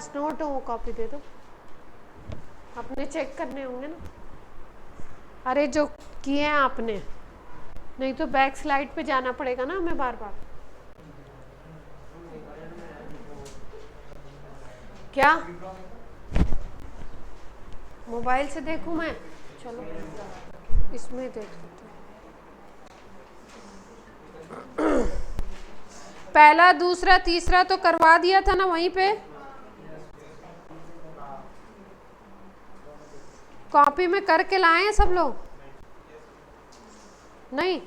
पास note हो वो copy दे दो, अपने चेक करने होंगे ना। अरे जो किए हैं आपने, नहीं तो बैक स्लाइड पे जाना पड़ेगा ना हमें बार बार। क्या मोबाइल से देखूं मैं? चलो इसमें देख लेते हैं। पहला दूसरा तीसरा तो करवा दिया था ना वहीं पे। कॉपी में करके लाए हैं सब लोग? नहीं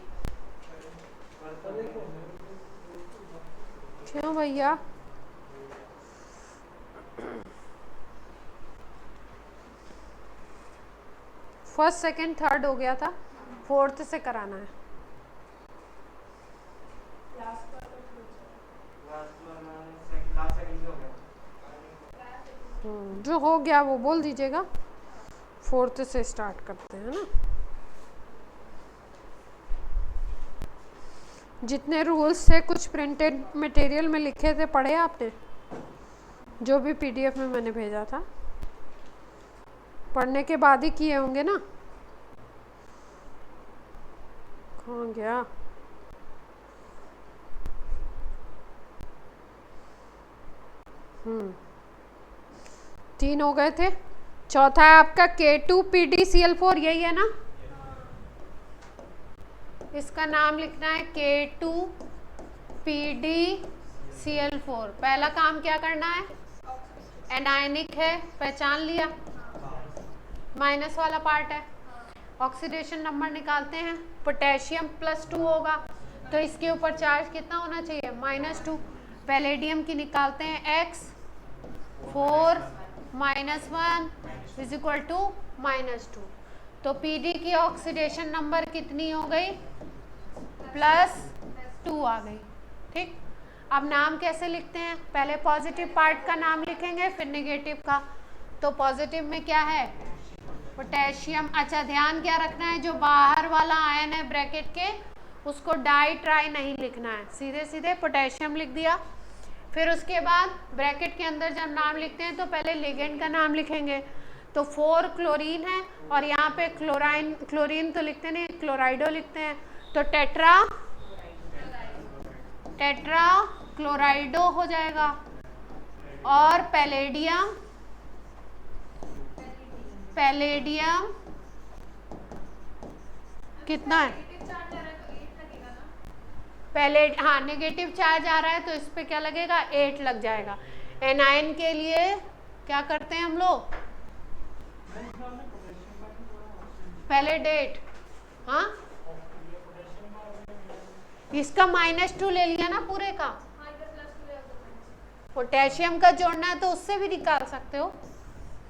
क्यों भैया? फर्स्ट सेकंड थर्ड हो गया था, फोर्थ से कराना है। जो हो गया वो बोल दीजिएगा, फोर्थ से स्टार्ट करते हैं ना। जितने रूल्स थे कुछ प्रिंटेड मटेरियल में लिखे थे, पढ़े आपने? जो भी पीडीएफ में मैंने भेजा था, पढ़ने के बाद ही किए होंगे ना। कहाँ गया? तीन हो गए थे। चौथा है आपका K2PdCl4, यही है ना? इसका नाम लिखना है K2PdCl4। पहला काम क्या करना है? एनायनिक है, पहचान लिया, माइनस वाला पार्ट है। ऑक्सीडेशन नंबर निकालते हैं, पोटेशियम +2 होगा तो इसके ऊपर चार्ज कितना होना चाहिए? -2। पैलेडियम की निकालते हैं, X 4 -1 = -2। तो Pd की ऑक्सीडेशन नंबर कितनी हो गई? +2 आ गई। ठीक, अब नाम कैसे लिखते हैं? पहले पॉजिटिव पार्ट का नाम लिखेंगे, फिर नेगेटिव का। तो पॉजिटिव में क्या है? पोटेशियम। अच्छा, ध्यान क्या रखना है, जो बाहर वाला आयन है ब्रैकेट के, उसको डाई ट्राई नहीं लिखना है, सीधे सीधे पोटेशियम लिख दिया। फिर उसके बाद ब्रैकेट के अंदर जब नाम लिखते हैं तो पहले लिगेंड का नाम लिखेंगे। तो 4 क्लोरीन है और यहाँ पे क्लोरीन तो लिखते नहीं, क्लोराइडो लिखते हैं। तो टेट्रा क्लोराइडो हो जाएगा। और पैलेडियम कितना है? पहले हाँ नेगेटिव चार्ज आ रहा है तो इस पे क्या लगेगा? 8 लग जाएगा। एनायन के लिए क्या करते हैं हम लोग? पहले डेट, हाँ इसका -2 ले लिया ना पूरे का। पोटेशियम का जोड़ना है तो उससे भी निकाल सकते हो,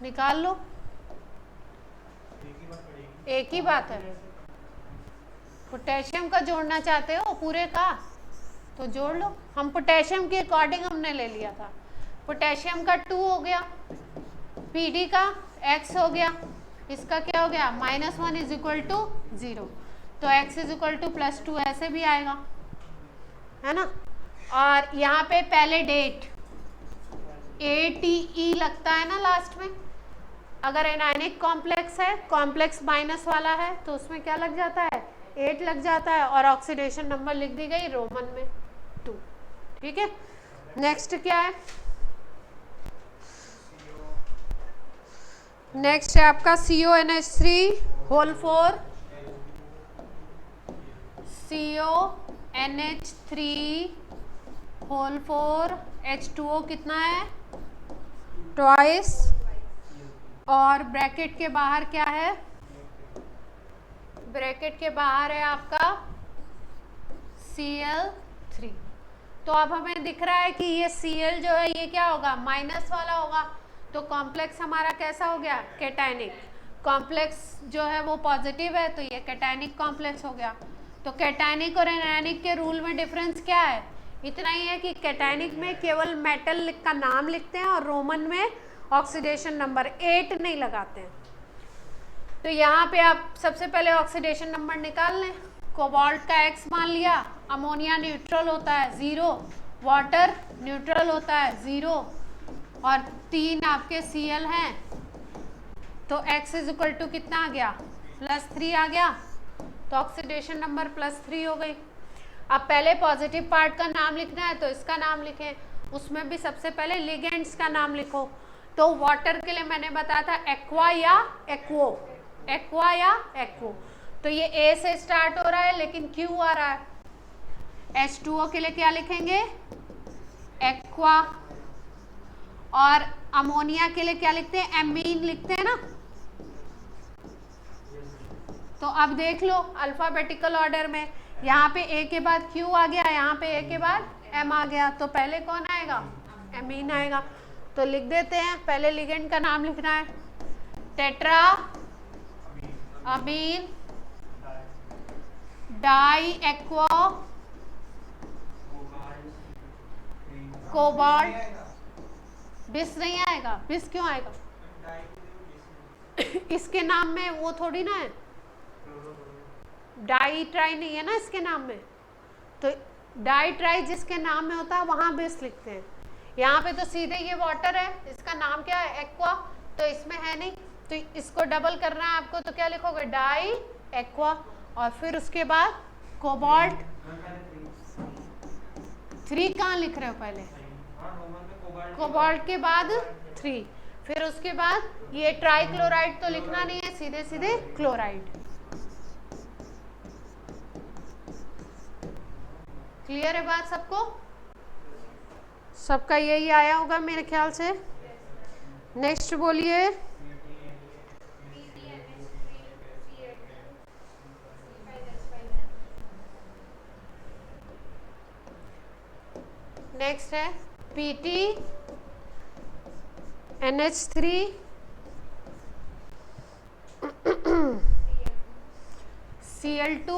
निकाल लो, एक ही बात है। पोटेशियम का जोड़ना चाहते हो पूरे का तो जोड़ लो। हम पोटेशियम के अकॉर्डिंग हमने ले लिया था। पोटेशियम का 2 हो गया, पीडी का x हो गया, इसका क्या हो गया? -1 = 0। तो x = +2 ऐसे भी आएगा, है ना। और यहाँ पे पहले डेट ATE लगता है ना लास्ट में। अगर एनायनिक कॉम्प्लेक्स है, कॉम्प्लेक्स माइनस वाला है, तो उसमें क्या लग जाता है? 8 लग जाता है। और ऑक्सीडेशन नंबर लिख दी गई रोमन में 2। ठीक है, नेक्स्ट क्या है? नेक्स्ट है आपका CONH3 whole 4। CONH3 whole 4 H2O कितना है? ट्वाइस। और ब्रैकेट के बाहर क्या है? ब्रैकेट के बाहर है आपका Cl3। तो अब हमें दिख रहा है कि ये Cl जो है ये क्या होगा? माइनस वाला होगा। तो कॉम्प्लेक्स हमारा कैसा हो गया? कैटायनिक। कॉम्प्लेक्स जो है वो पॉजिटिव है तो ये कैटायनिक कॉम्प्लेक्स हो गया। तो कैटायनिक और एनायनिक के रूल में डिफरेंस क्या है? इतना ही है कि कैटायनिक में केवल मेटल का नाम लिखते हैं और रोमन में ऑक्सीडेशन नंबर 8 नहीं लगाते हैं। तो यहाँ पे आप सबसे पहले ऑक्सीडेशन नंबर निकाल लें। कोबाल्ट का X मान लिया, अमोनिया न्यूट्रल होता है 0, वाटर न्यूट्रल होता है 0, और 3 आपके Cl हैं, तो x इज इक्वल टू कितना आ गया, +3 आ गया, तो ऑक्सीडेशन नंबर +3 हो गई। अब पहले पॉजिटिव पार्ट का नाम लिखना है तो इसका नाम लिखें, उसमें भी सबसे पहले लिगेंड्स का नाम लिखो। तो वाटर के लिए मैंने बताया था एक्वा या एक्वो, एक्वा या एक्वो, तो ये ए से स्टार्ट हो रहा है लेकिन क्यू आ रहा है। H2O के लिए क्या लिखेंगे, एक्वा, और अमोनिया के लिए क्या लिखते हैं, एमीन लिखते हैं ना। तो अब देख लो अल्फाबेटिकल ऑर्डर में, यहाँ पे ए के बाद क्यू आ गया, यहाँ पे ए के बाद एम आ गया, तो पहले कौन आएगा, एमीन आएगा। तो लिख देते हैं, पहले लिगेंड का नाम लिखना है, tetra amine die aqua cobalt, बिस नहीं आएगा, बिस क्यों आएगा इसके नाम में वो थोड़ी ना है, डाई ट्राई नहीं है ना इसके नाम में, तो डाई ट्राई जिसके नाम में होता है वहां बिस लिखते हैं। यहाँ पे तो सीधे ये वाटर है, इसका नाम क्या है, एक्वा, तो इसमें है नहीं, तो इसको डबल करना है आपको, तो क्या लिखोगे, डाई एक्वा, और फिर उसके बाद कोबाल्ट 3 कहाँ लिख रहे हो, पहले कोबाल्ट के बाद 3, फिर उसके बाद ये ट्राइक्लोराइड तो लिखना नहीं है, सीधे सीधे क्लोराइड। क्लियर है बात सबको, सबका यही आया होगा मेरे ख्याल से। नेक्स्ट बोलिए, नेक्स्ट है PT NH3 Cl2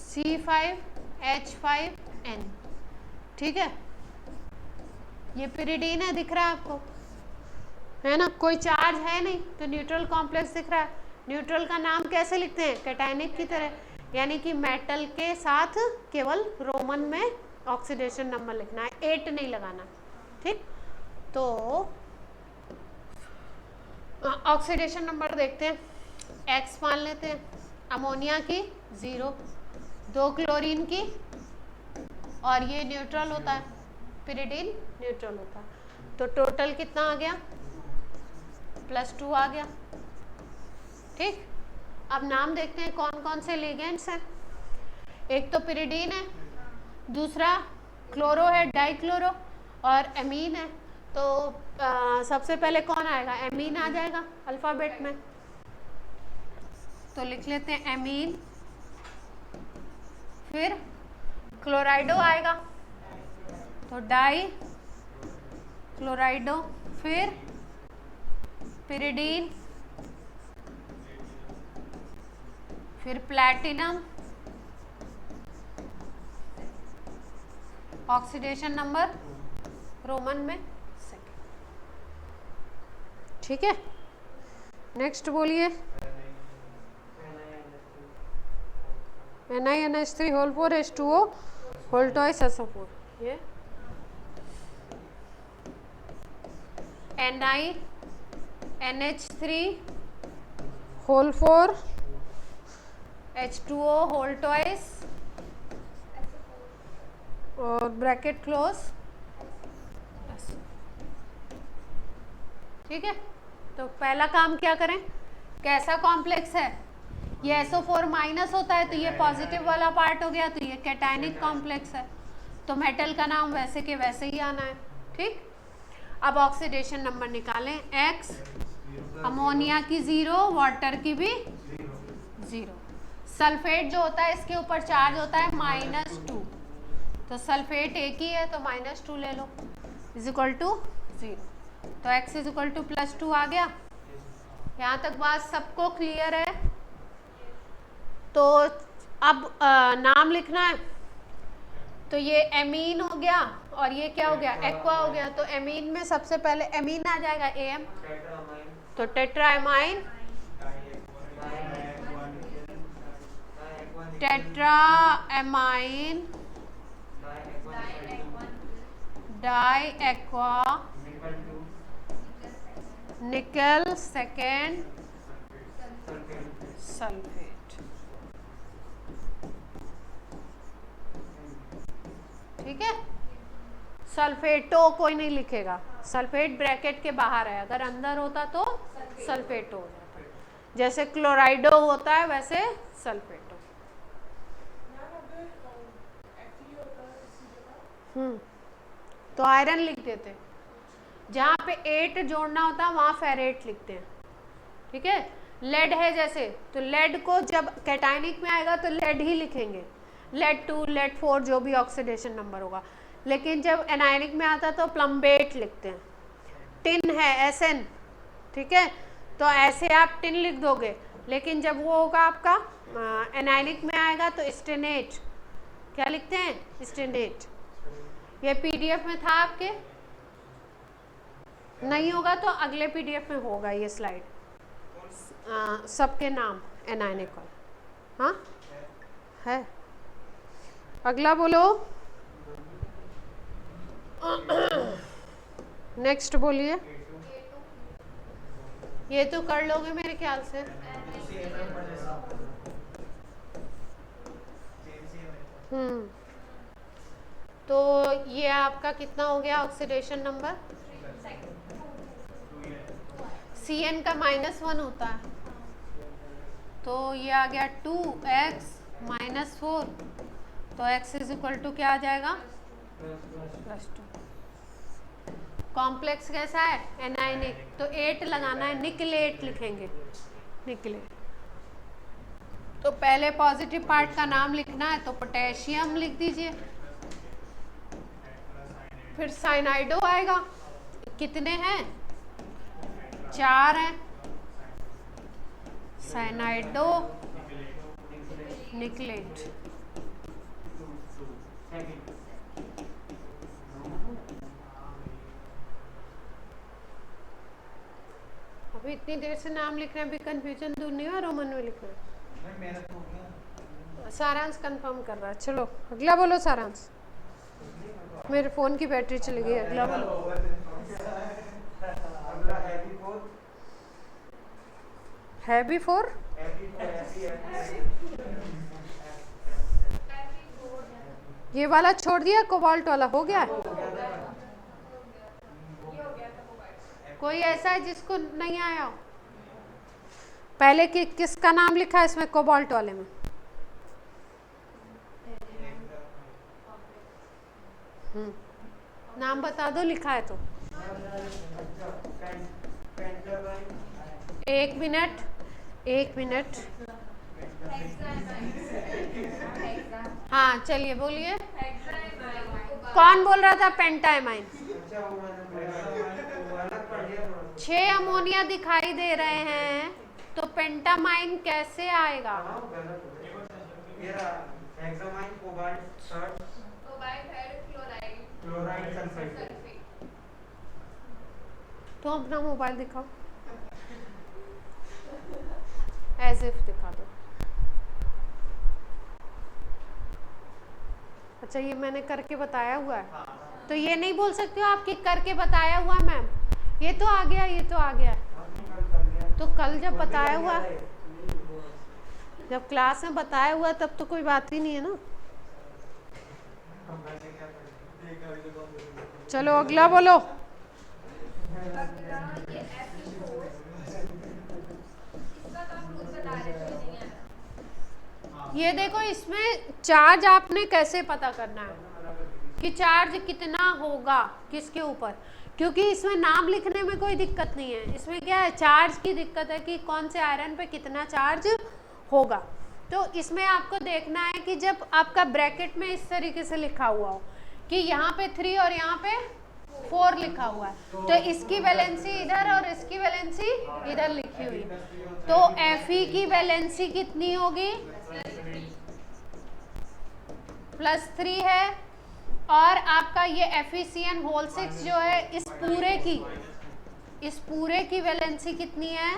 C5H5N, ठीक है। ये पिरिडीन है, दिख रहा है आपको, है ना, कोई चार्ज है नहीं, तो न्यूट्रल कॉम्प्लेक्स दिख रहा है। न्यूट्रल का नाम कैसे लिखते हैं, कैटायनिक की तरह, यानी कि मेटल के साथ केवल रोमन में ऑक्सीडेशन नंबर लिखना है, 8 नहीं लगाना, ठीक। तो ऑक्सीडेशन नंबर देखते हैं, X मान लेते हैं, अमोनिया की 0, 2 क्लोरीन की, और ये न्यूट्रल होता है, पिरिडीन न्यूट्रल होता है, तो टोटल कितना आ गया, +2 आ गया, ठीक। अब नाम देखते हैं कौन कौन से लिगेंड्स हैं। एक तो पिरिडीन है, दूसरा क्लोरो है, डाइक्लोरो, और एमीन है, तो सबसे पहले कौन आएगा, एमीन आ जाएगा अल्फाबेट में, तो लिख लेते हैं एमीन, फिर क्लोराइडो आएगा, तो डाई क्लोराइडो, फिर पिरिडीन, फिर प्लैटिनम, ऑक्सीडेशन नंबर रोमन में 2, ठीक है। नेक्स्ट बोलिए, NiNH3 whole 4 H2O whole twice SO4, ये NiNH3 whole 4 H2O whole twice और ब्रैकेट क्लोज, ठीक है। तो पहला काम क्या करें, कैसा कॉम्प्लेक्स है, ये SO4 माइनस होता है, तो ये पॉजिटिव वाला पार्ट हो गया, तो ये कैटायनिक कॉम्प्लेक्स है, तो मेटल का नाम वैसे के वैसे ही आना है, ठीक। अब ऑक्सीडेशन नंबर निकालें, X, अमोनिया की 0, वाटर की भी 0, सल्फेट जो होता है इसके ऊपर चार्ज होता है -2, तो सल्फेट एक ही है, तो -2 ले लो, इज इक्वल टू 0, तो X इज इक्वल टू +2 आ गया। यहाँ तक बात सबको क्लियर है। तो अब नाम लिखना है, तो ये एमीन हो गया और ये क्या हो गया, एक्वा हो गया, तो एमीन में सबसे पहले एमीन आ जाएगा, AM, तो टेट्राएमाइन, टेट्राएमाइन डाई एक्वा निकल सेकेंड सल्फेट। ठीक है, सल्फेटो कोई नहीं लिखेगा, सल्फेट ब्रैकेट के बाहर है, अगर अंदर होता तो सल्फेटो हो जाता, जैसे क्लोराइडो होता है वैसे सल्फेटो। तो आयरन लिख देते, जहाँ पे 8 जोड़ना होता है वहाँ फेरेट लिखते हैं। ठीक है, लेड है जैसे, तो लेड को जब कैटायनिक में आएगा तो लेड ही लिखेंगे, लेड 2, लेड 4 जो भी ऑक्सीडेशन नंबर होगा, लेकिन जब एनायनिक में आता तो प्लम्बेट लिखते हैं। टिन है Sn, ठीक है, तो ऐसे आप टिन लिख दोगे, लेकिन जब वो होगा आपका एनायनिक में आएगा तो स्टेनेट, क्या लिखते हैं, स्टेनेट। ये पीडीएफ में था आपके, नहीं होगा तो अगले पीडीएफ में होगा ये स्लाइड, सबके नाम एनायनिक। हाँ है, अगला बोलो, नेक्स्ट बोलिए। ये तो कर लोगे मेरे ख्याल से। तो ये आपका कितना हो गया ऑक्सीडेशन नंबर, Cn का -1 होता है, तो ये आ गया 2x -4, तो x = क्या आ जाएगा, +2। कॉम्प्लेक्स कैसा है, एनायनिक, तो 8 लगाना है, निकलेट लिखेंगे, निकलेट। तो पहले पॉजिटिव पार्ट का नाम लिखना है, तो पोटेशियम लिख दीजिए, फिर साइनाइडो आएगा, कितने हैं, 4 हैं, साइनाइडो निकलेट। अभी इतनी देर से नाम लिख रहे हैं, अभी कंफ्यूजन दूर नहीं हुआ, रोमन में लिखना है। सारांश कंफर्म कर रहा है, चलो अगला बोलो सारांश। मेरे फोन की बैटरी चली गई, अगला बोलो। है बिफोर, ये वाला छोड़ दिया, कोबाल्ट वाला हो गया। कोई ऐसा है जिसको नहीं आया हो, पहले किसका नाम लिखा है इसमें कोबाल्ट वाले में, नाम बता दो, लिखा है तो। 1 मिनट, हाँ चलिए बोलिए, कौन बोल रहा था पेंटामाइन। 6 अमोनिया दिखाई दे रहे हैं, तो पेंटामाइन कैसे आएगा, तो अपना मोबाइल दिखाओ, एज इफ दिखा दो। अच्छा, ये मैंने करके बताया हुआ है, तो ये नहीं बोल सकते हो आपकी करके बताया हुआ मैम, ये तो आ गया, ये तो आ गया, तो कल जब बताया हुआ, जब क्लास में बताया हुआ तब तो कोई बात ही नहीं है ना। चलो अगला बोलो। ये देखो, इसमें चार्ज आपने कैसे पता करना है कि चार्ज कितना होगा किसके ऊपर, क्योंकि इसमें नाम लिखने में कोई दिक्कत नहीं है, इसमें क्या है, चार्ज की दिक्कत है कि कौन से आयरन पे कितना चार्ज होगा। तो इसमें आपको देखना है कि जब आपका ब्रैकेट में इस तरीके से लिखा हुआ हो कि यहाँ पे 3 और यहाँ पे 4 लिखा हुआ है, तो इसकी वैलेंसी इधर और इसकी वैलेंसी इधर लिखी हुई है, तो Fe की वैलेंसी कितनी होगी, +3 है, और आपका ये FeCN6 जो है, इस पूरे की वैलेंसी कितनी है,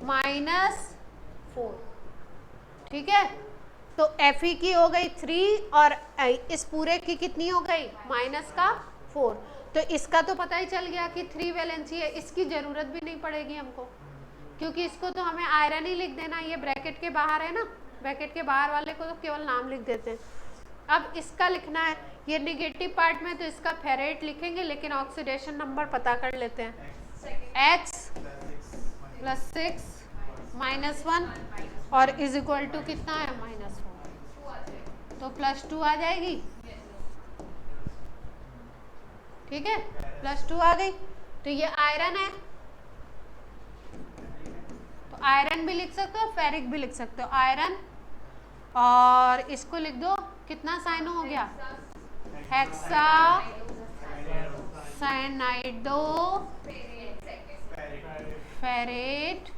-4। ठीक है, तो Fe की हो गई 3 और इस पूरे की कितनी हो गई माइनस का 4। तो इसका तो पता ही चल गया कि 3 वैलेंसी है, इसकी ज़रूरत भी नहीं पड़ेगी हमको, क्योंकि इसको तो हमें आयरन ही लिख देना, ये ब्रैकेट के बाहर है ना, ब्रैकेट के बाहर वाले को तो केवल नाम लिख देते हैं। अब इसका लिखना है, ये निगेटिव पार्ट में तो इसका फेरेट लिखेंगे, लेकिन ऑक्सीडेशन नंबर पता कर लेते हैं। x + 6 - 1 और इज इक्वल टू कितना है -4, तो +2 आ जाएगी। ठीक है, +2 आ गई। तो ये आयरन है, तो आयरन भी लिख सकते हो, फेरिक भी लिख सकते हो। आयरन, और इसको लिख दो, कितना साइन हो गया, हेक्सा साइनाइडो फेरेट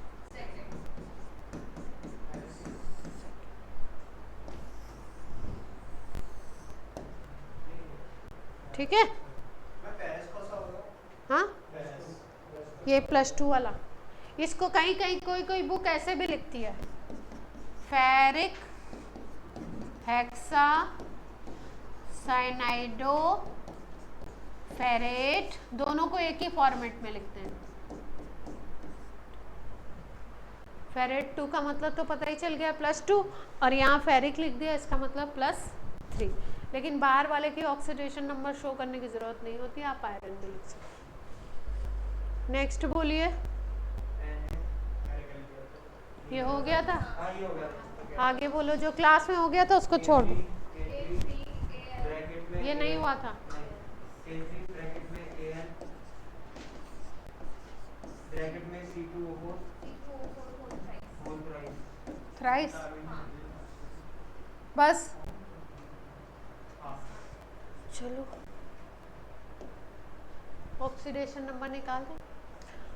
ठीक है। हाँ, ये +2 वाला, इसको कहीं कहीं कोई कोई बुक ऐसे भी लिखती है, फेरिक हेक्सा साइनाइडो फेरेट, दोनों को एक ही फॉर्मेट में लिखते हैं। फेरेट 2 का मतलब तो पता ही चल गया +2, और यहाँ फेरिक लिख दिया, इसका मतलब +3। लेकिन बाहर वाले की ऑक्सीडेशन नंबर शो करने की जरूरत नहीं होती, आप आयरन भी लिख सकते। नेक्स्ट बोलिए, ये हो गया था, आगे बोलो, जो क्लास में हो गया था उसको छोड़ दो, ये नहीं हुआ था। थ्राइस, बस चलो ऑक्सीडेशन नंबर निकाल दें।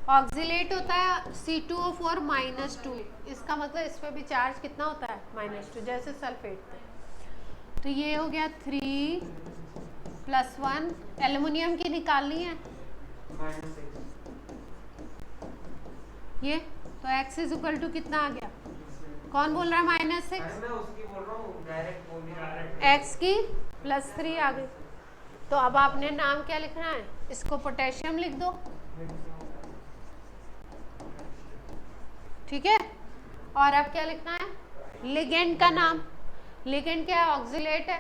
ऑक्सीलेट होता है C2O4 -2, इसका मतलब इस पे भी चार्ज कितना होता है -2, जैसे सल्फेट पे। तो ये हो गया 3 + 1, एल्युमिनियम की निकालनी है ये, तो x इज इक्वल टू कितना आ गया, कौन बोल रहा है -6, x की +3 आ गई। तो अब आपने नाम क्या लिखना है, इसको पोटेशियम लिख दो, ठीक है। और अब क्या लिखना है, लिगेंड का नाम, लिगेंड क्या है, ऑक्सीलेट है,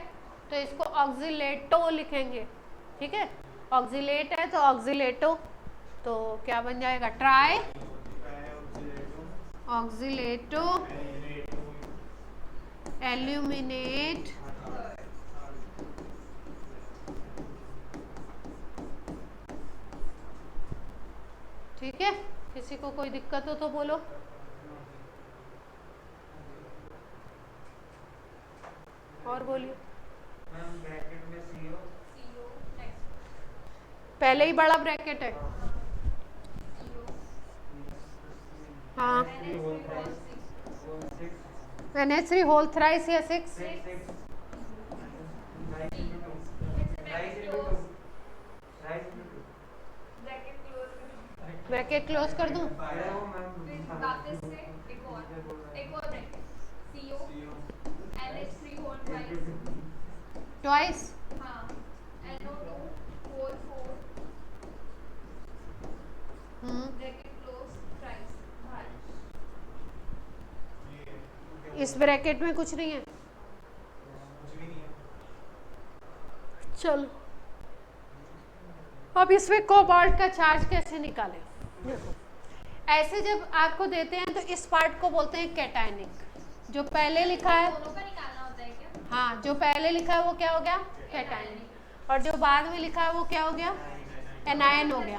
तो इसको ऑक्सीलेटो लिखेंगे, ठीक है। ऑक्सीलेट है तो ऑक्सीलेटो, तो क्या बन जाएगा, ट्राई ऑक्सीलेटो एल्यूमिनेट ठीक है। किसी को कोई दिक्कत हो तो बोलो। और बोलिए, पहले ही बड़ा ब्रैकेट है, हाँ, NH3 होल थ्राइस या 6, ब्रैकेट क्लोज कर दूं, ट्वाइस, इस ब्रैकेट में कुछ नहीं है, चलो अब इसमें कोबाल्ट का चार्ज कैसे निकालें। देखो, ऐसे जब आपको देते हैं तो इस पार्ट को बोलते हैं कैटायनिक, जो पहले लिखा है, दोनों का निकालना होता है क्या? हाँ, जो पहले लिखा है वो क्या हो गया, कैटायनिक, और जो बाद में लिखा है वो क्या हो गया, एनायन हो गया।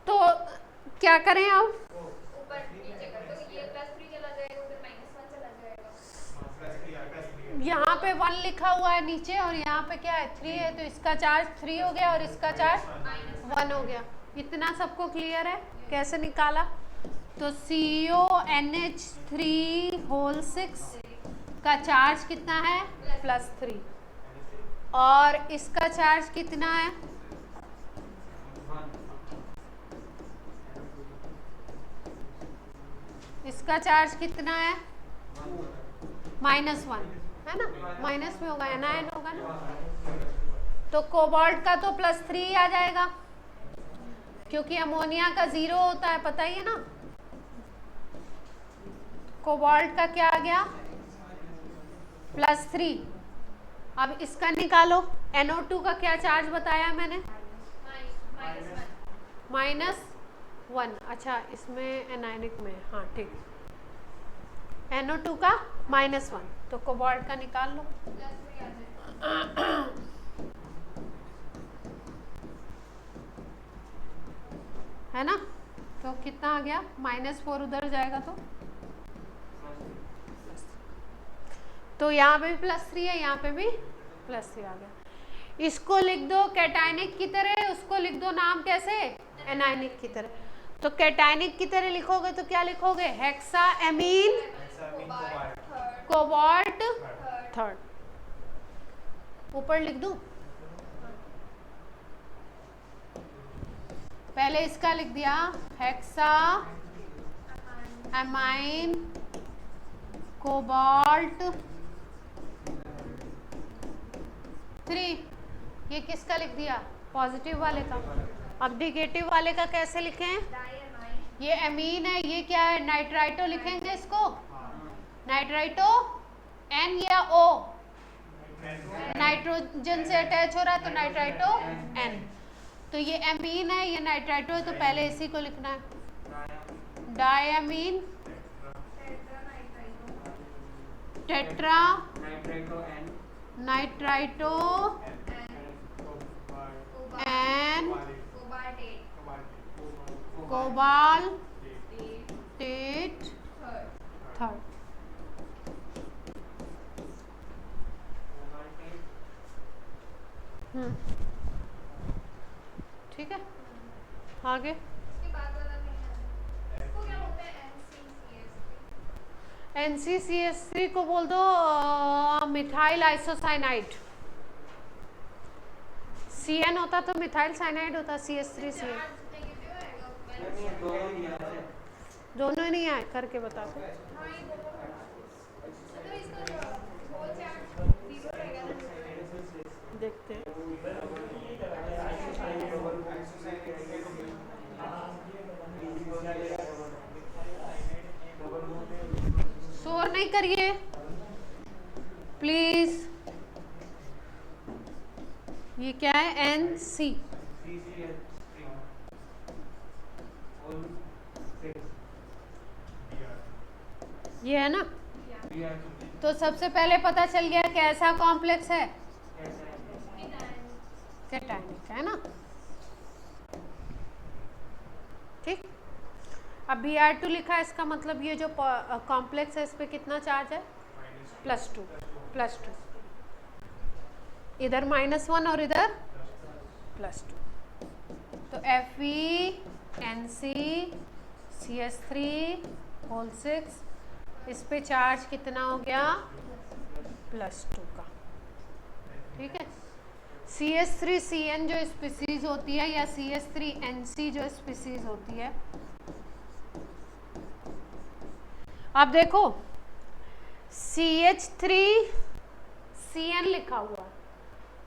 तो क्या करें अब, यहाँ पे 1 लिखा हुआ है नीचे, और यहाँ पे क्या है 3 है, तो इसका चार्ज 3 हो गया और इसका चार्ज 1 हो गया। इतना सबको क्लियर है कैसे निकाला। तो CONH3 होल 6 का चार्ज कितना है, +3, और इसका चार्ज कितना है, इसका चार्ज कितना है? -1 है ना, माइनस में होगा, एनायन होगा ना। तो कोबाल्ट का तो +3 आ जाएगा, क्योंकि अमोनिया का 0 होता है, पता ही है ना। कोबाल्ट का क्या आ गया? +3। अब इसका निकालो, NO2 का क्या चार्ज बताया मैंने? -1। अच्छा, इसमें एनायनिक में, हाँ ठीक। NO2 का -1, तो कोबाल्ट का निकाल लो। है ना, तो कितना आ गया? -4 उधर जाएगा तो यहाँ पे भी +3 है, यहाँ पे भी +3 आ गया। इसको लिख दो कैटायनिक की तरह, उसको लिख दो नाम कैसे? एनायनिक की तरह। तो कैटायनिक की तरह लिखोगे तो क्या लिखोगे? हेक्साएमीन कोबाल्ट थर्ड। ऊपर लिख दूं? पहले इसका लिख दिया, हेक्साएमाइन कोबाल्ट 3। ये किसका लिख दिया? पॉजिटिव वाले का। अब नेगेटिव वाले का कैसे लिखें? ये एमीन है, ये क्या है? नाइट्राइटो लिखेंगे इसको। नाइट्राइटो N या O? नाइट्रोजन से अटैच हो रहा है तो नाइट्राइटो N। तो ये एमीन है, ये नाइट्राइटो है, तो पहले इसी को लिखना है। Diammine tetra nitrito N cobalt third. ठीक है, आगे। NCCS3 को बोल दो मिथाइल आइसोसाइनाइड। CN होता तो मिथाइल साइनाइड होता, CH3CN। दोनों नहीं आए, करके बता दो। देखते हैं। शोर नहीं करिए प्लीज। ये क्या है? NC। ये है ना। तो सबसे पहले पता चल गया कैसा कॉम्प्लेक्स है? कैटायनिक है ना। ठीक। अब Br2 लिखा है, इसका मतलब ये जो कॉम्प्लेक्स है इस पे कितना चार्ज है? +2। इधर -1 और इधर +2। तो FeNCCH3 इस पे चार्ज कितना हो गया? +2 का। ठीक है। CH3CN जो स्पीसीज होती है, या CH3NC जो स्पीसीज होती है, आप देखो CH3CN लिखा हुआ है।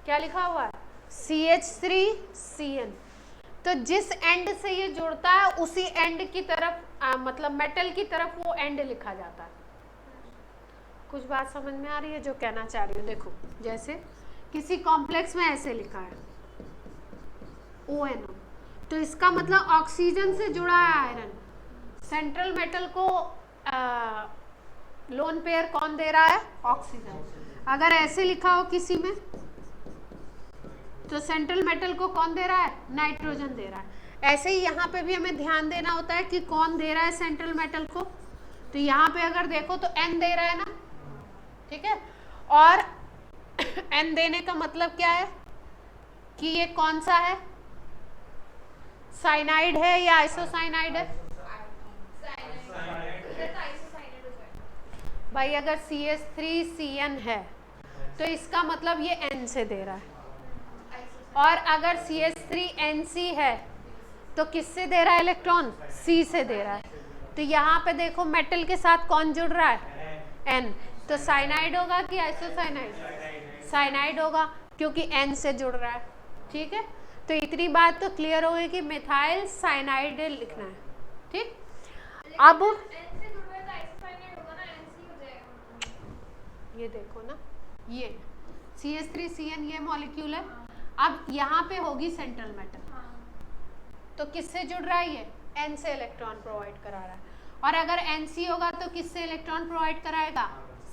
क्या लिखा हुआ है? CH3CN। तो जिस एंड से ये जुड़ता है उसी एंड की तरफ मतलब मेटल की तरफ वो एंड लिखा जाता है। कुछ बात समझ में आ रही है जो कहना चाह रही हूँ? देखो, जैसे किसी कॉम्प्लेक्स में ऐसे लिखा है ONO, तो इसका मतलब ऑक्सीजन से जुड़ा है आयरन। सेंट्रल मेटल को लोन पेयर कौन दे रहा है? ऑक्सीजन। अगर ऐसे लिखा हो किसी में तो सेंट्रल मेटल को कौन दे रहा है? नाइट्रोजन दे रहा है। ऐसे ही यहाँ पे भी हमें ध्यान देना होता है कि कौन दे रहा है सेंट्रल मेटल को। तो यहाँ पे अगर देखो तो N दे रहा है ना, ठीक है। और N देने का मतलब क्या है कि ये कौन सा है? साइनाइड है या आइसोसाइनाइड है? भाई अगर CH3CN है तो इसका मतलब ये N से दे रहा है, और अगर CH3NC है तो किससे दे रहा है इलेक्ट्रॉन? C से दे रहा है। तो तो यहाँ पे देखो मेटल के साथ कौन जुड़ रहा है, N, तो साइनाइड होगा कि आइसोसाइनाइड, साइनाइड होगा क्योंकि N से जुड़ रहा है। ठीक है, तो इतनी बात तो क्लियर हो गई कि मिथाइल साइनाइड लिखना है। ठीक, अब ये देखो ना, ये CH3CN ये मॉलिक्यूल है। अब यहाँ पे होगी सेंट्रल मेटल, तो किससे जुड़ रहा है, ये N से इलेक्ट्रॉन प्रोवाइड करा रहा है। और अगर Nc होगा तो किससे इलेक्ट्रॉन प्रोवाइड कराएगा,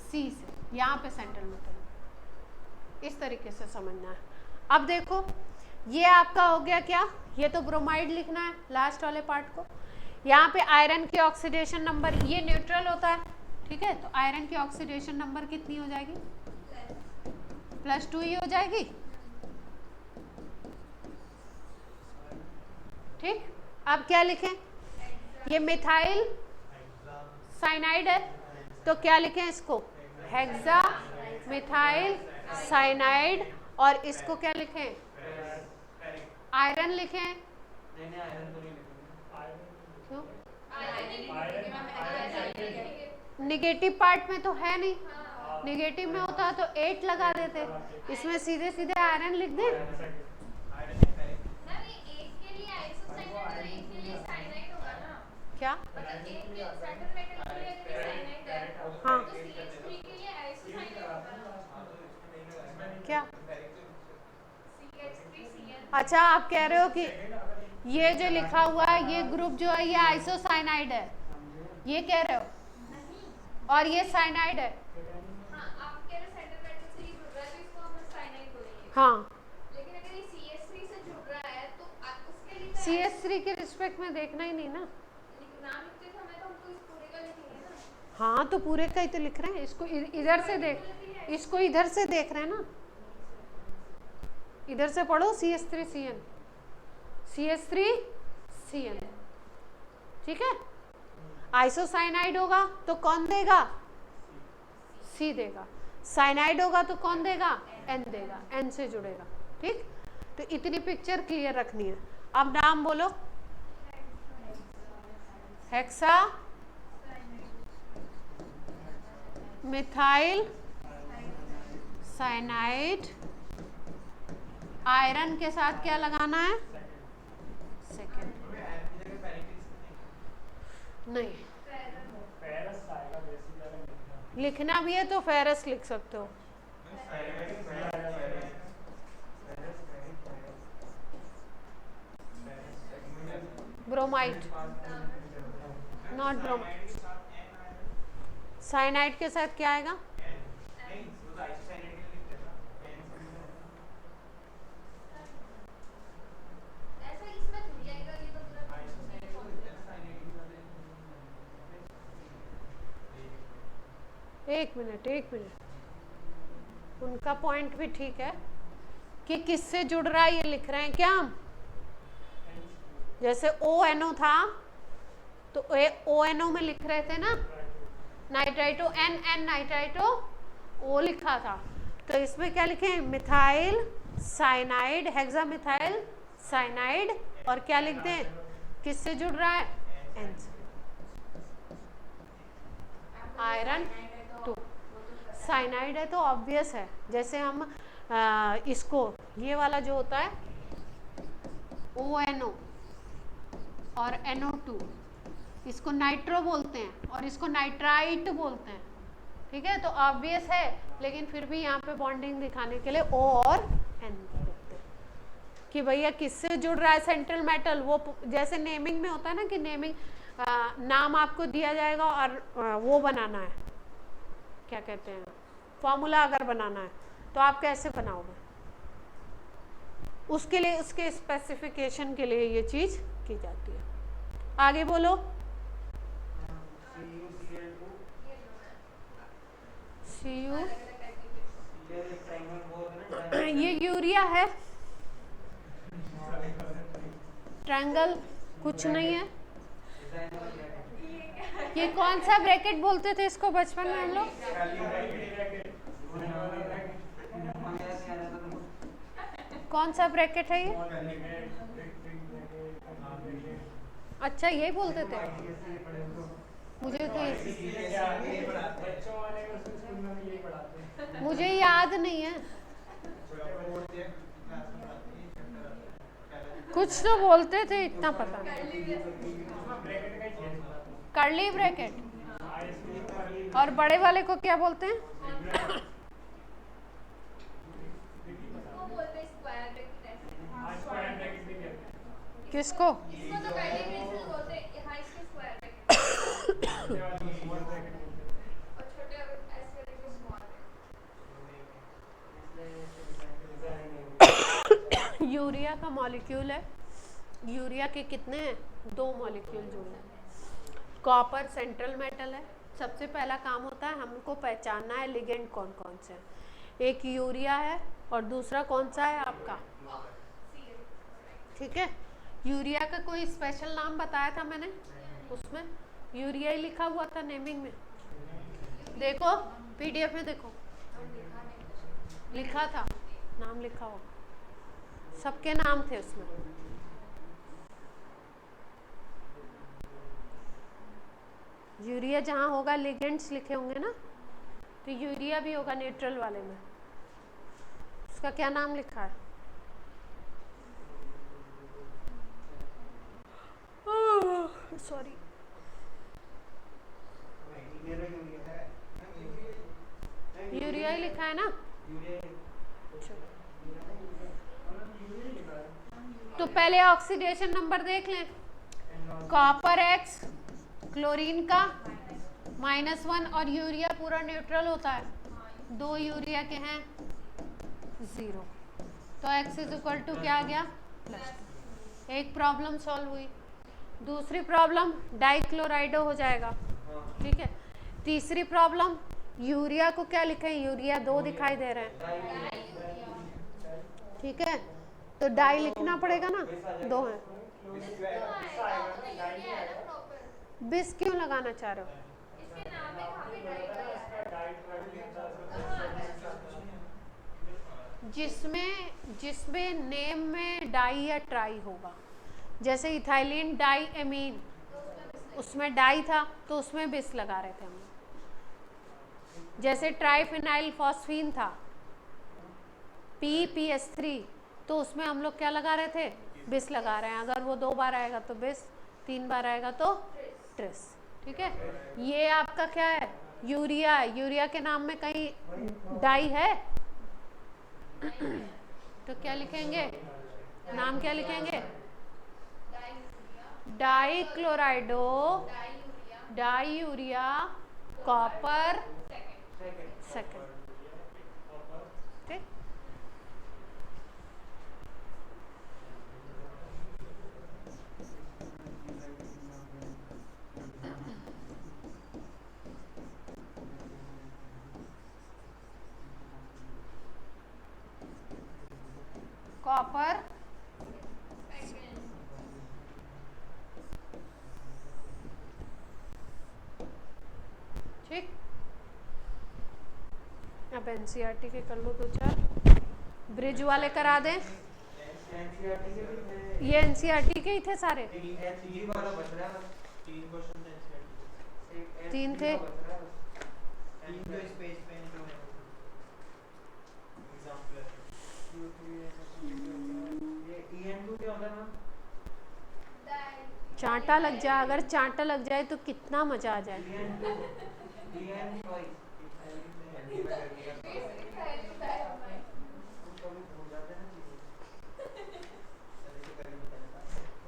C से। यहाँ पे सेंट्रल मेटल, इस तरीके से समझना है। अब देखो ये आपका हो गया क्या, ये तो ब्रोमाइड लिखना है लास्ट वाले पार्ट को। यहाँ पे आयरन की ऑक्सीडेशन नंबर, ये न्यूट्रल होता है, ठीक है, तो आयरन की ऑक्सीडेशन नंबर कितनी हो जाएगी, +2 ही हो जाएगी। ठीक, अब क्या लिखें, ये मिथाइल साइनाइड है तो क्या लिखें इसको, हेक्सा मिथाइल साइनाइड, और इसको क्या लिखें, आयरन लिखें। क्यों, निगेटिव पार्ट में तो है नहीं, निगेटिव में होता तो 8 लगा देते, इसमें सीधे सीधे आयरन लिख दें। क्या, हाँ क्या, अच्छा आप कह रहे हो कि ये जो लिखा हुआ है ये ग्रुप जो है ये आइसोसाइनाइड है, ये कह रहे हो, और ये साइनाइड है। हाँ, लेकिन अगर ये CH3 से जुड़ रहा है तो उसके लिए CH3 के रिस्पेक्ट में देखना ही नहीं ना, नाम लिखते समय तो हमको इस पूरे का लिखेंगे ना। हाँ, तो पूरे का ही तो लिख रहे हैं, इसको इधर से देख, इसको इधर से देख रहे हैं ना, इधर से पढ़ो CH3CN, CH3CN, ठीक है। आइसोसाइनाइड होगा तो कौन देगा, C देगा, साइनाइड होगा तो कौन देगा, N देगा, N से जुड़ेगा। ठीक, तो इतनी पिक्चर क्लियर रखनी है। अब नाम बोलो, हेक्सा मिथाइल साइनाइड, आयरन के साथ क्या लगाना है, सेकेंड, नहीं लिखना भी है तो फेरस लिख सकते हो, ब्रोमाइड, नॉट ब्रोमाइड। साइनाइड के साथ क्या आएगा, एक मिनट, उनका पॉइंट भी ठीक है कि किससे जुड़ रहा है ये लिख रहे हैं क्या हम, जैसे ONO था तो ONO में लिख रहे थे ना, नाइट्राइटो N नाइट्राइटो O लिखा था, तो इसमें क्या लिखें, methyl cyanide, hexa methyl cyanide, और क्या लिख दें, किससे जुड़ रहा है, N से, आयरन 2। साइनाइड है तो ऑब्वियस है, जैसे हम इसको, ये वाला जो होता है ONO और NO2, इसको नाइट्रो बोलते हैं और इसको नाइट्राइट बोलते हैं, ठीक है, तो ऑब्वियस है, लेकिन फिर भी यहाँ पे बॉन्डिंग दिखाने के लिए O और N बोलते हैं कि भैया किससे जुड़ रहा है सेंट्रल मेटल। वो जैसे नेमिंग में होता है ना कि नेमिंग, नाम आपको दिया जाएगा और वो बनाना है, क्या कहते हैं, फॉर्मूला अगर बनाना है तो आप कैसे बनाओगे, उसके लिए उसके स्पेसिफिकेशन के लिए ये चीज की जाती है। आगे बोलो, Cu, ये यूरिया है, ट्रायंगल कुछ नहीं है, ये कौन सा ब्रैकेट बोलते थे इसको बचपन में हम लोग, कौन सा ब्रैकेट है ये, अच्छा यही बोलते थे। मुझे तो बच्चों वाले स्कूल में भी यही पढ़ाते हैं। मुझे याद नहीं है, कुछ तो बोलते थे, इतना पता नहीं। ब्रैकेट का ही चेंज होता है। कर्ली ब्रैकेट, हाँ, इसमें कर्ली और बड़े वाले को क्या बोलते हैं? वो बोलते हैं स्क्वायर ब्रैकेट ऐसे। हाँ, स्क्वायर ब्रैकेट भी कहते हैं। किसको? इसको तो कर्ली ब्रेसेस बोलते हैं, हाँ इसको स्क्वायर ब्रैकेट। छोटे वाले को स्मॉल ब्रैकेट बोलते हैं। और छोटे ऐसे वाले को स्मॉल ब्रैकेट। यूरिया का मॉलिक्यूल है, यूरिया के कितने हैं? 2 मॉलिक्यूल जुड़े हैं। कॉपर सेंट्रल मेटल है। सबसे पहला काम होता है हमको पहचानना है लिगेंड कौन कौन से हैं। एक यूरिया है और दूसरा कौन सा है आपका? ठीक है, यूरिया का कोई स्पेशल नाम बताया था मैंने? उसमें यूरिया ही लिखा हुआ था नेमिंग में, देखो पीडीएफ में देखो, लिखा था, नाम लिखा होगा, सबके नाम थे उसमें। यूरिया जहाँ होगा लिगेंड्स लिखे होंगे ना, तो यूरिया भी होगा न्यूट्रल वाले में। उसका क्या नाम लिखा है? सॉरी, यूरिया ही लिखा है ना? तो पहले ऑक्सीडेशन नंबर देख लें। कॉपर X, क्लोरीन का -1, और यूरिया पूरा न्यूट्रल होता है, 2 यूरिया के हैं 0, तो X = क्या आ गया? प्लस। एक प्रॉब्लम सॉल्व हुई। दूसरी प्रॉब्लम डाइक्लोराइडो हो जाएगा, ठीक है। तीसरी प्रॉब्लम यूरिया को क्या लिखें? यूरिया 2 दिखाई दे रहे हैं, ठीक है, तो डाई लिखना पड़ेगा ना, 2 है। बिस क्यों लगाना चाह रहे हो? इसके नाम में कहाँ पे जिसमें नेम में डाई या ट्राई होगा, जैसे इथाइलिन डाई एमीन, उसमें डाई था तो उसमें बिस लगा रहे थे हम। जैसे ट्राइफिनाइल फॉस्फीन था PPS3, तो उसमें हम लोग क्या लगा रहे थे? बिस लगा रहे हैं। अगर वो 2 बार आएगा तो बिस, 3 बार आएगा तो ट्रिस, ठीक है। ये आपका क्या है? यूरिया है। यूरिया के नाम में कहीं डाई है? तो क्या लिखेंगे? नाम क्या लिखेंगे? डाइक्लोराइडो, डाई यूरिया, कॉपर सेकेंड, ठीक। कॉपर ठीक। अब एनसीईआरटी के कर लो 2-4, ब्रिज वाले करा दें। ये एनसीईआरटी के ही थे सारे, 3 थे। चांटा लग जाए, अगर चांटा लग जाए तो कितना मजा आ जाए।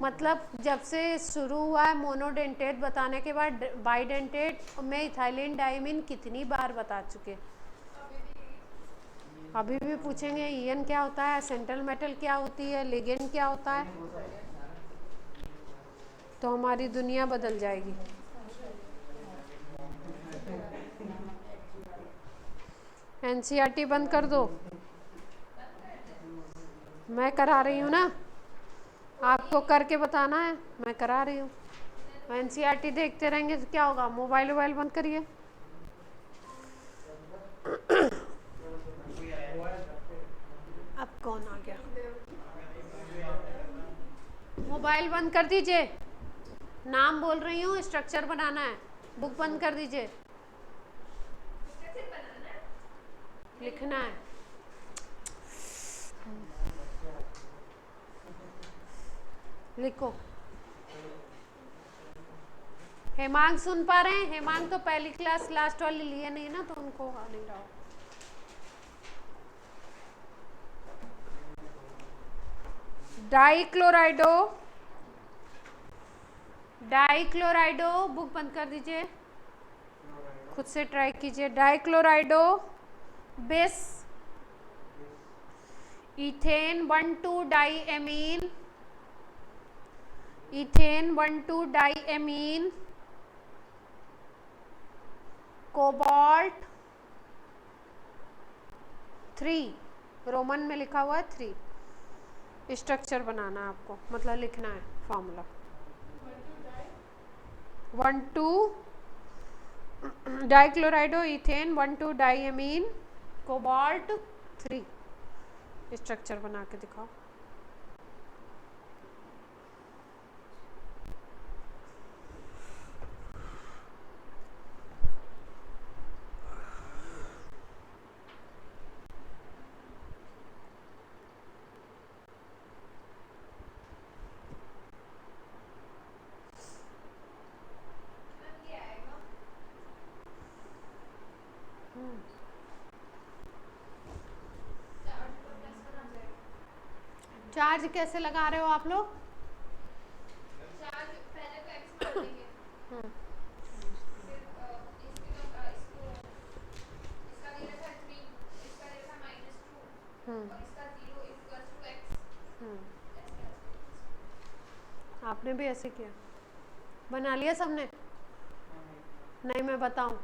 मतलब जब से शुरू हुआ है मोनोडेंटेट बताने के बाद बाइडेंटेट में इथाइलिन डाइमीन कितनी बार बता चुके। अभी भी पूछेंगे ईएन क्या होता है, सेंट्रल मेटल क्या होती है, लिगेंड क्या होता है, तो हमारी दुनिया बदल जाएगी। एनसीईआरटी बंद कर दो, मैं करा रही हूँ ना, आपको करके बताना है, मैं करा रही हूँ। एनसीईआरटी देखते रहेंगे तो क्या होगा? मोबाइल वोबाइल बंद करिए। अब कौन आ गया? मोबाइल बंद कर दीजिए। नाम बोल रही हूँ, स्ट्रक्चर बनाना है, बुक बंद कर दीजिए, कैसे बनाना है? लिखना है। लिखो। हेमांग सुन पा रहे हैं? हेमांग तो पहली क्लास लास्ट वाली लिए नहीं ना, तो उनको आ नहीं रहा। डाइक्लोराइडो, डाइक्लोराइडो, बुक बंद कर दीजिए, खुद से ट्राई कीजिए। Dichlorido bis ethane 1,2 diamine, ethane 1,2 diamine, cobalt 3, roman में लिखा हुआ है 3। स्ट्रक्चर बनाना है आपको, मतलब लिखना है formula. 1,2 dichlorido ethane 1,2 diamine cobalt 3। Structure बना के दिखाओ। ये आएगा। चार्ज को प्लस करना जाएगा। चार्ज कैसे लगा रहे हो आप लोग? चार्ज पहले तो एक्स कर देंगे, हम्म, फिर इसका दे रखा है 3, इसका दे रखा है -2 हम्म, और इसका 0 इक्वल्स टू x। हम्म। ऐसे आपने भी ऐसे किया? बना लिया सबने? नहीं, मैं बताऊं?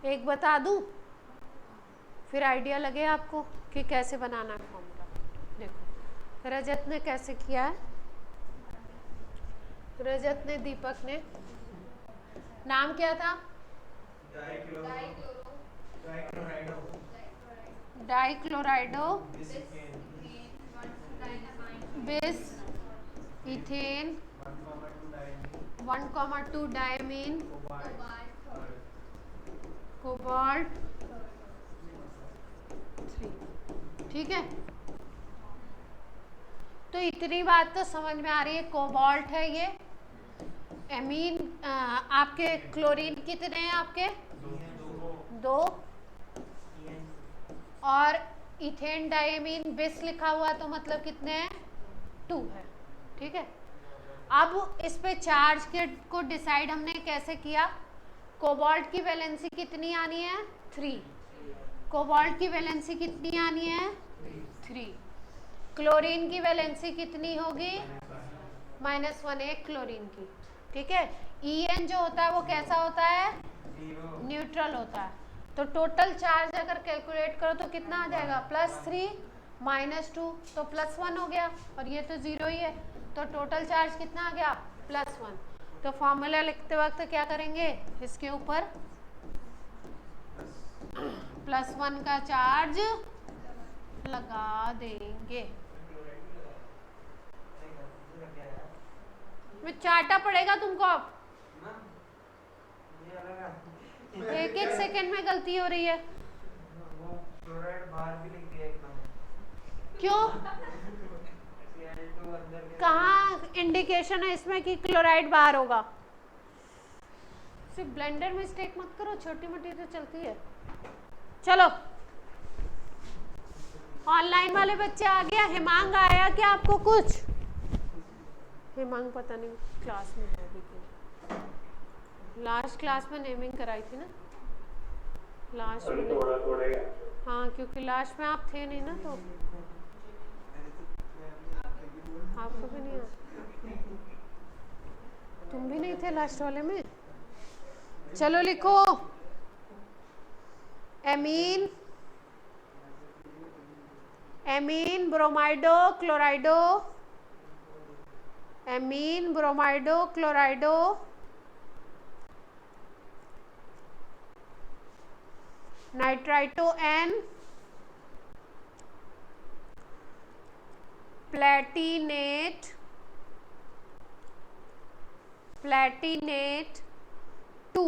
एक बता दूं, फिर आइडिया लगे आपको कि कैसे बनाना है फॉर्मूला। देखो रजत ने कैसे किया है। रजत ने, दीपक ने, नाम क्या था? Dichloro, dichlorido bis ethane 1,2 diamine bis ethane 1,2 diamine cobalt cobalt 3। ठीक है, तो इतनी बात तो समझ में आ रही है। कोबाल्ट है ये। एमीन आपके क्लोरीन कितने हैं आपके? 2। और इथेन डायमीन बिस लिखा हुआ तो मतलब कितने हैं? 2 है। ठीक है, अब इस पे चार्ज के को डिसाइड हमने कैसे किया? कोबाल्ट की वैलेंसी कितनी आनी है? 3। कोबाल्ट की वैलेंसी कितनी आनी है? 3। क्लोरीन की वैलेंसी कितनी होगी? -1 एक क्लोरीन की। ठीक है, En जो होता है वो कैसा होता है? न्यूट्रल होता है। तो टोटल चार्ज अगर कैलकुलेट करो तो कितना आ जाएगा? +3 -2 तो +1 हो गया, और ये तो 0 ही है, तो टोटल चार्ज कितना आ गया? +1। तो फॉर्मूला लिखते वक्त क्या करेंगे? इसके ऊपर +1 का चार्ज लगा देंगे। मैं चाटा पड़ेगा तुमको अब। एक एक सेकंड में गलती हो रही है। क्यों? कहाँ इंडिकेशन है इसमें कि क्लोराइड बाहर होगा? सिर्फ ब्लेंडर मिस्टेक मत करो, छोटी मोटी तो चलती है। चलो, ऑनलाइन वाले बच्चे आ गया। हेमांग आया क्या आपको कुछ? हेमांग पता नहीं क्लास में है भी क्यों। लास्ट क्लास में नेमिंग कराई थी ना, लास्ट में। हाँ, क्योंकि लास्ट में आप थे नहीं ना, तो आपको भी नहीं आया। तुम भी नहीं थे लास्ट वाले में। चलो लिखो, amine, amine ब्रोमाइडो क्लोराइडो, amine ब्रोमाइडो क्लोराइडो nitrito N Palatinate Palatinate 2,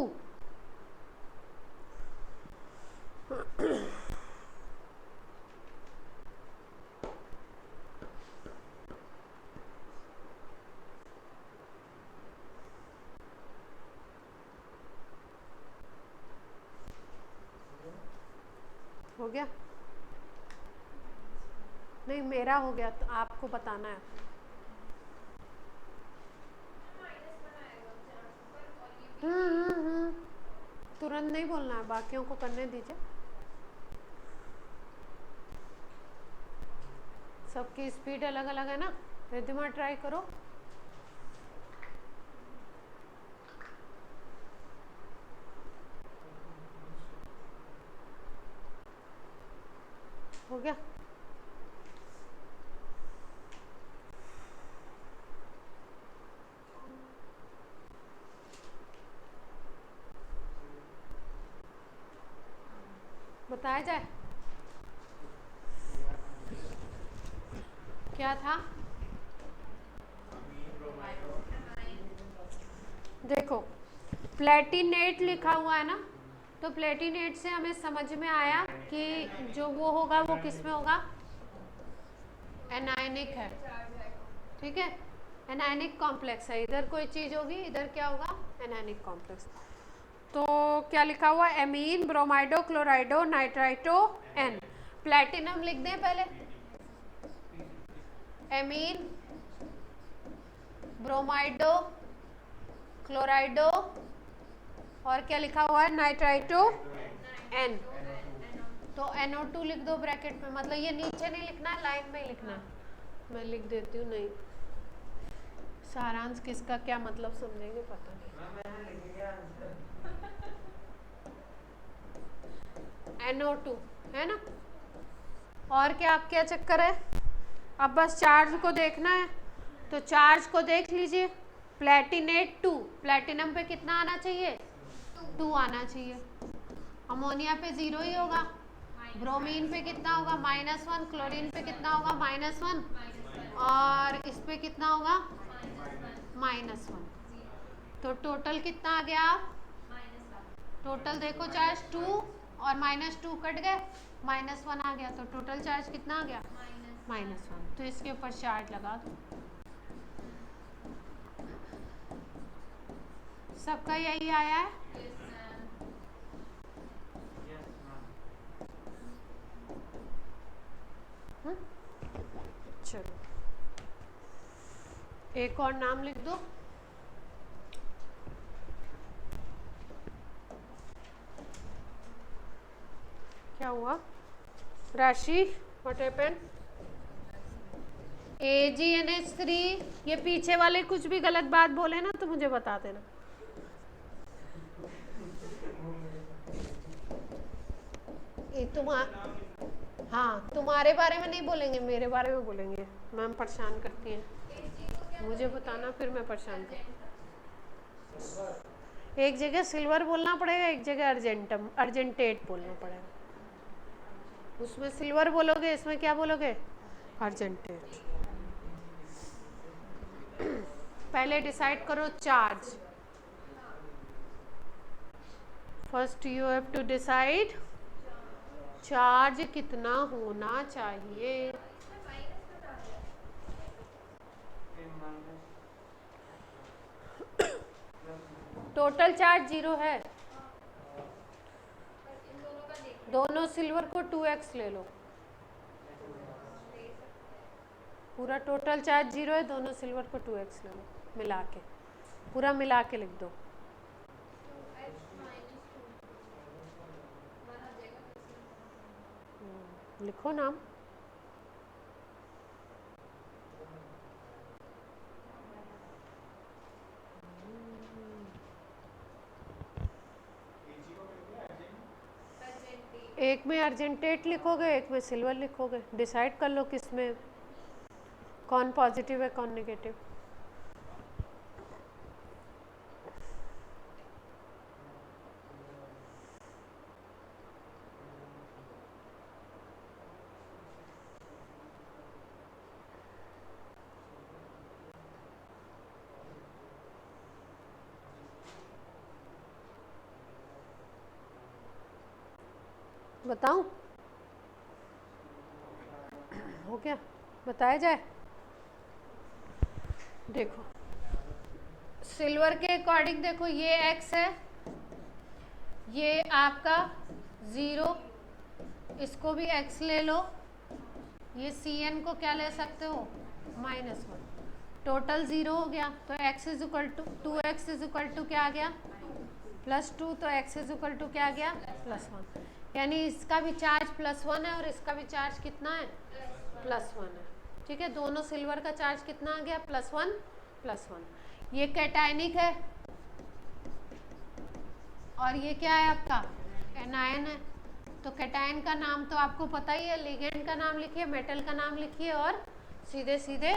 हो गया? नहीं, मेरा हो गया, तो आपको बताना है। तुरंत नहीं बोलना है, बाकियों को करने दीजिए। सबकी स्पीड अलग अलग है ना, रिद्धिमा ट्राई करो। हो गया? बताया जाए क्या था? देखो, प्लेटिनेट लिखा हुआ है ना, तो प्लेटिनेट से हमें समझ में आया कि जो वो होगा वो किस में होगा, एनायनिक है, ठीक है, एनायनिक कॉम्प्लेक्स है। इधर कोई चीज होगी, इधर क्या होगा, एनायनिक कॉम्प्लेक्स। तो क्या लिखा हुआ, एमीन, ब्रोमाइडो, क्लोराइडो, नाइट्राइटो, एन। प्लेटिनम लिख दें पहले, एमीन, ब्रोमाइडो, क्लोराइडो, और क्या लिखा हुआ है, नाइट्राइटो, एन। तो NO2 लिख दो ब्रैकेट में, मतलब ये नीचे नहीं लिखना है, लाइन में ही लिखना है। मैं लिख देती हूँ, नहीं सारांश किसका क्या मतलब समझेंगे पता नहीं। NO2 है ना। और क्या, आप क्या चक्कर है, अब बस चार्ज को देखना है, तो चार्ज को देख लीजिए। प्लेटिनेट 2, प्लेटिनम पे कितना आना चाहिए, 2 आना चाहिए। अमोनिया पे 0 ही होगा, ब्रोमीन पे कितना होगा, -1, क्लोरीन पे कितना होगा, -1, और इस पे कितना होगा, -1। तो टोटल कितना आ गया, टोटल देखो चार्ज 2 और -2 कट गए, -1 आ गया, तो टोटल चार्ज कितना आ गया, -1। तो इसके ऊपर चार्ज लगा दो। सबका यही आया है। चलो, एक और नाम लिख दो। क्या हुआ, राशि, व्हाट हैपेंड, AgNH3। ये पीछे वाले कुछ भी गलत बात बोले ना तो मुझे बता देना। हाँ, तुम्हारे बारे में नहीं बोलेंगे, मेरे बारे में बोलेंगे। मैम परेशान करती हैं, मुझे बताना, फिर मैं परेशान करती। एक जगह सिल्वर बोलना पड़ेगा, एक जगह अर्जेंटेट बोलना पड़ेगा। उसमें सिल्वर बोलोगे, इसमें क्या बोलोगे, अर्जेंटेट। पहले डिसाइड करो charge. First you have to decide charge कितना होना चाहिए। टोटल चार्ज 0 है, दोनों सिल्वर को 2x ले लो, पूरा टोटल चार्ज 0 है, दोनों सिल्वर को 2x ले लो, मिला के, पूरा मिला के लिख दो। लिखो नाम। एक में अर्जेंटेट लिखोगे, एक में सिल्वर लिखोगे, डिसाइड कर लो किस में कौन पॉजिटिव है कौन नेगेटिव। बताऊं? हो गया, बताया जाए? देखो सिल्वर के अकॉर्डिंग देखो ये x है, ये आपका 0, इसको भी x ले लो, ये Cn को क्या ले सकते हो -1, टोटल 0 हो गया। तो x is equal to 2x is equal to क्या आ गया +2, तो x इज इक्वल टू क्या आ गया +1, यानी इसका भी चार्ज +1 है और इसका भी चार्ज कितना है +1 है। ठीक है, दोनों सिल्वर का चार्ज कितना आ गया +1 +1। ये कैटायनिक है और ये क्या है आपका एनायन है। तो कैटायन का नाम तो आपको पता ही है, लिगेंड का नाम लिखिए, मेटल का नाम लिखिए और सीधे सीधे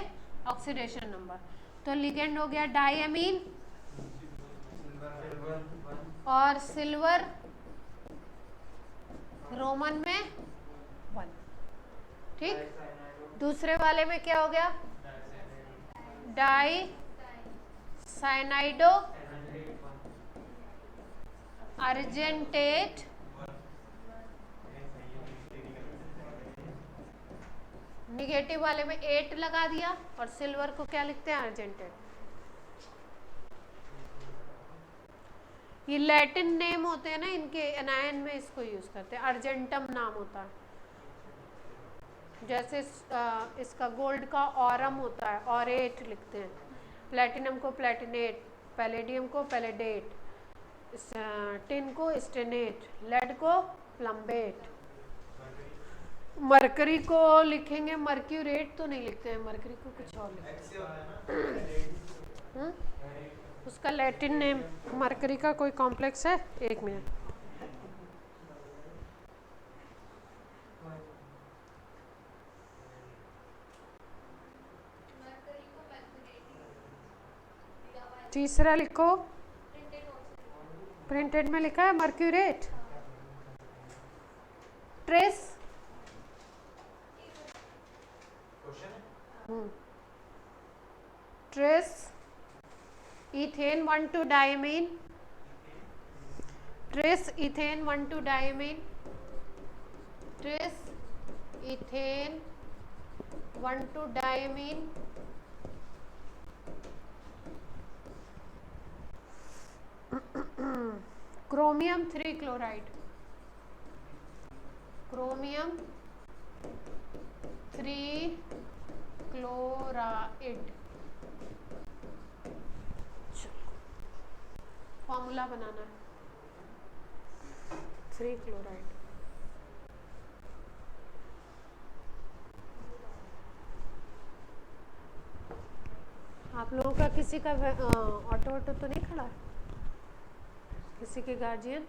ऑक्सीडेशन नंबर। तो लिगेंड हो गया डायमीन और सिल्वर रोमन में 1। ठीक, दूसरे वाले में क्या हो गया डाई साइनाइडो अर्जेंटेट निगेटिव वाले में 8 लगा दिया और सिल्वर को क्या लिखते हैं अर्जेंटेट। ये लैटिन नेम होते हैं ना इनके, एनायन में इसको यूज करते हैं, अर्जेंटम नाम होता है। जैसे इसका गोल्ड का ऑरम होता है, ऑरेट लिखते हैं, प्लेटिनम को प्लेटिनेट, पैलेडियम को पैलेडेट, टिन को स्टेनेट, लेड को प्लम्बेट, मरकरी को लिखेंगे मर्क्यूरेट तो नहीं लिखते हैं, मरकरी को कुछ और लिखते हैं। उसका लैटिन नेम मरकरी का कोई कॉम्प्लेक्स है, 1 मिनट। तीसरा लिखो, प्रिंटेड में लिखा है mercurate. Tris tris ethane one two diamine, tris ethane one two diamine, tris ethane one two diamine, chromium 3 chloride, chromium 3 chloride. Formula बनाना है 3 क्लोराइड। आप लोगों का किसी का ऑटो तो नहीं खड़ा है, किसी के गार्जियन?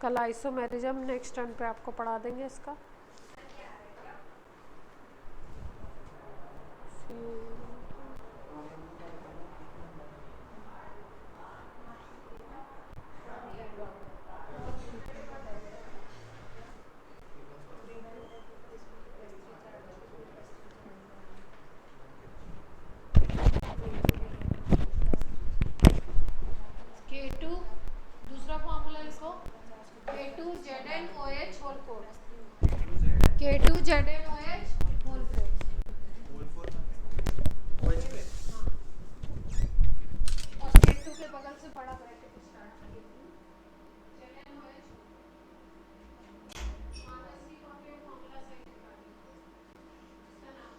कल आइसोमेरिज्म नेक्स्ट टर्न पे आपको पढ़ा देंगे इसका। K2 दूसरा फॉर्मूला लिखो, K2ZnOH होल 4, K2ZnOH होल 4। और K2 के बगल से बड़ा ब्रैकेट स्टार्ट करिए, ZnOH। मानसी को अपने फॉर्मूला सही लिखा दिया, इसका नाम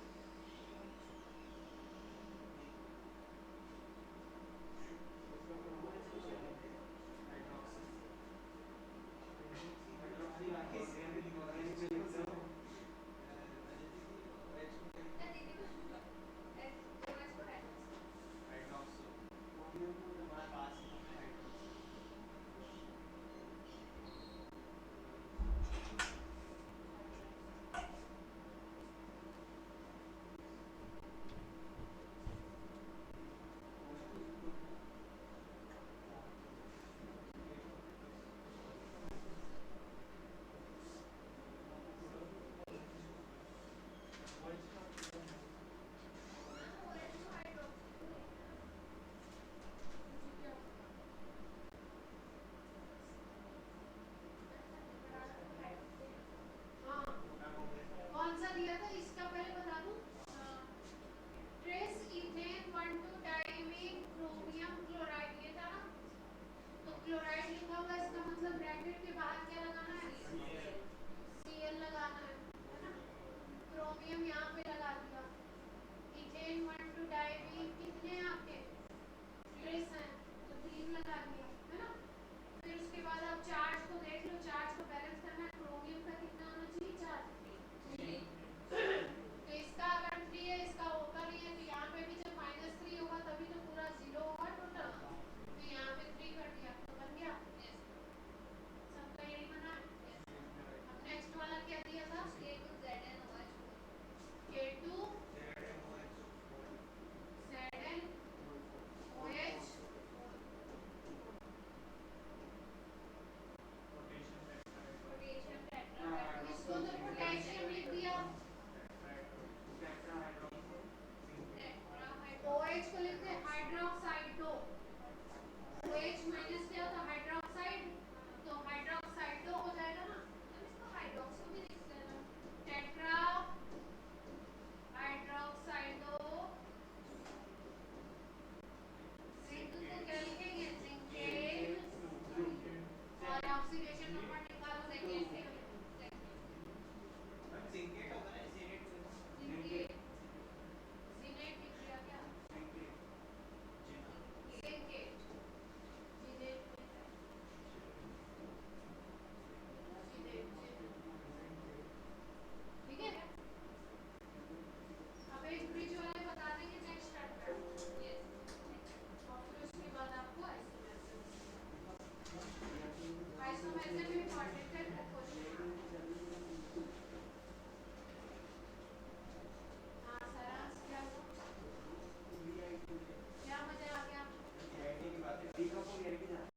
चेन 1 टू डाई भी कितने हैं आपके? 3 हैं, तो 3 लगा दिया, है ना। फिर उसके बाद आप चार्ज को देख लो, चार्ज